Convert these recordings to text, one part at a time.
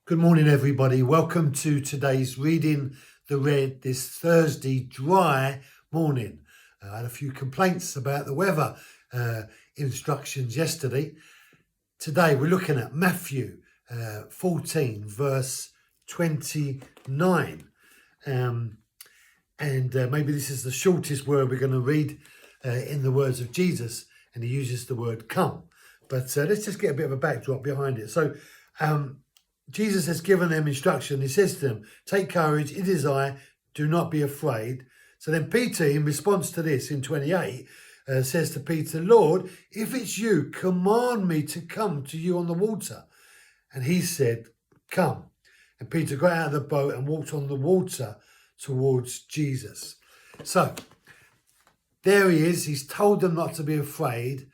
Good morning, everybody. Welcome to today's Reading the Red this Thursday dry morning. I had a few complaints about the weather instructions yesterday. Today we're looking at Matthew 14 verse 29. Maybe this is the shortest word we're going to read in the words of Jesus, and he uses the word come. But let's just get a bit of a backdrop behind it. So Jesus has given them instruction. He says to them, take courage, it is I, do not be afraid. So then Peter, in response to this, in 28, says to Peter, Lord, if it's you, command me to come to you on the water. And he said, come. And Peter got out of the boat and walked on the water towards Jesus. So there he is. He's told them not to be afraid.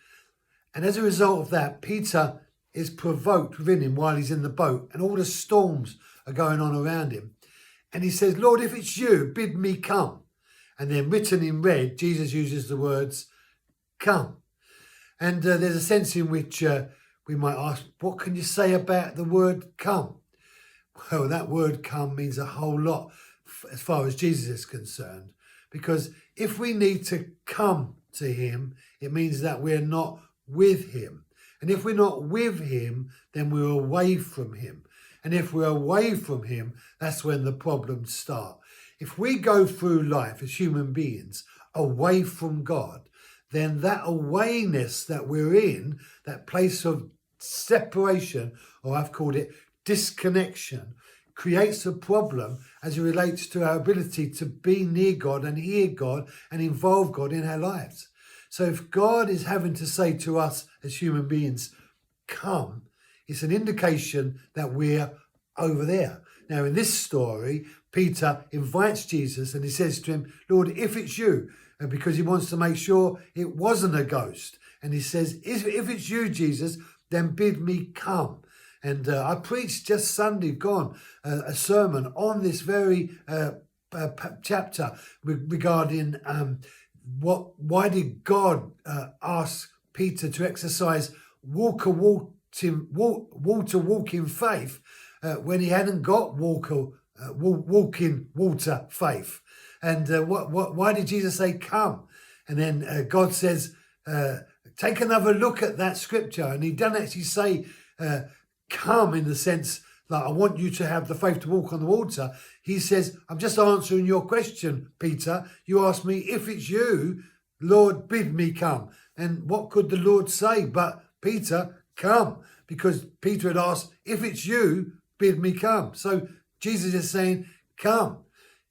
And as a result of that, Peter is provoked within him while he's in the boat, and all the storms are going on around him. And he says, Lord, if it's you, bid me come. And then written in red, Jesus uses the words, come. And there's a sense in which we might ask, what can you say about the word come? Well, that word come means a whole lot as far as Jesus is concerned, because if we need to come to him, it means that we're not with him. And if we're not with him, then we're away from him. And if we're away from him, that's when the problems start. If we go through life as human beings away from God, then that awayness that we're in, that place of separation, or I've called it disconnection, creates a problem as it relates to our ability to be near God and hear God and involve God in our lives. So if God is having to say to us as human beings, come, it's an indication that we're over there. Now, in this story, Peter invites Jesus and he says to him, Lord, if it's you, because he wants to make sure it wasn't a ghost. And he says, if it's you, Jesus, then bid me come. And I preached just Sunday gone a sermon on this very chapter regarding why did God ask Peter to exercise water walking faith when he hadn't got walking water faith? And why did Jesus say come? And then God says, take another look at that scripture. And he doesn't actually say come in the sense that I want you to have the faith to walk on the water. He says, I'm just answering your question, Peter. You asked me, if it's you, Lord, bid me come. And what could the Lord say but, Peter, come? Because Peter had asked, if it's you, bid me come. So Jesus is saying, come.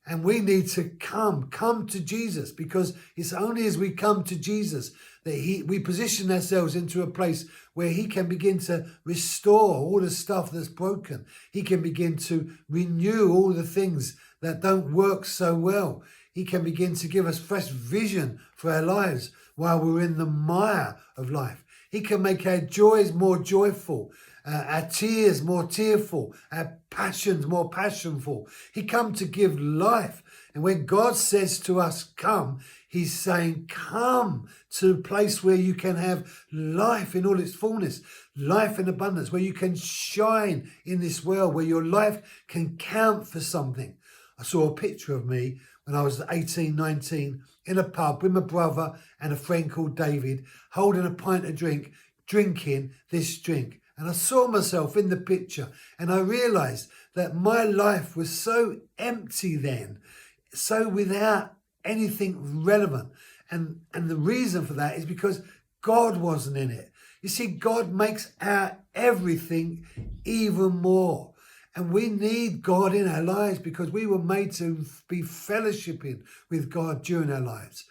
And we need to come to Jesus, because it's only as we come to Jesus that we position ourselves into a place where he can begin to restore all the stuff that's broken. He can begin to renew all the things that don't work so well. He can begin to give us fresh vision for our lives while we're in the mire of life. He can make our joys more joyful, our tears more tearful, our passions more passionful. He come to give life. And when God says to us, come, he's saying, come to a place where you can have life in all its fullness, life in abundance, where you can shine in this world, where your life can count for something. I saw a picture of me when I was 18, 19, in a pub with my brother and a friend called David, holding a pint of drink, drinking this drink. And I saw myself in the picture, and I realized that my life was so empty then, so without anything relevant. And the reason for that is because God wasn't in it. You see, God makes our everything even more. And we need God in our lives because we were made to be fellowshipping with God during our lives.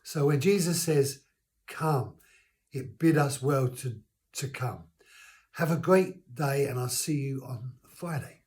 So when Jesus says, come, it bid us well to come. Have a great day, and I'll see you on Friday.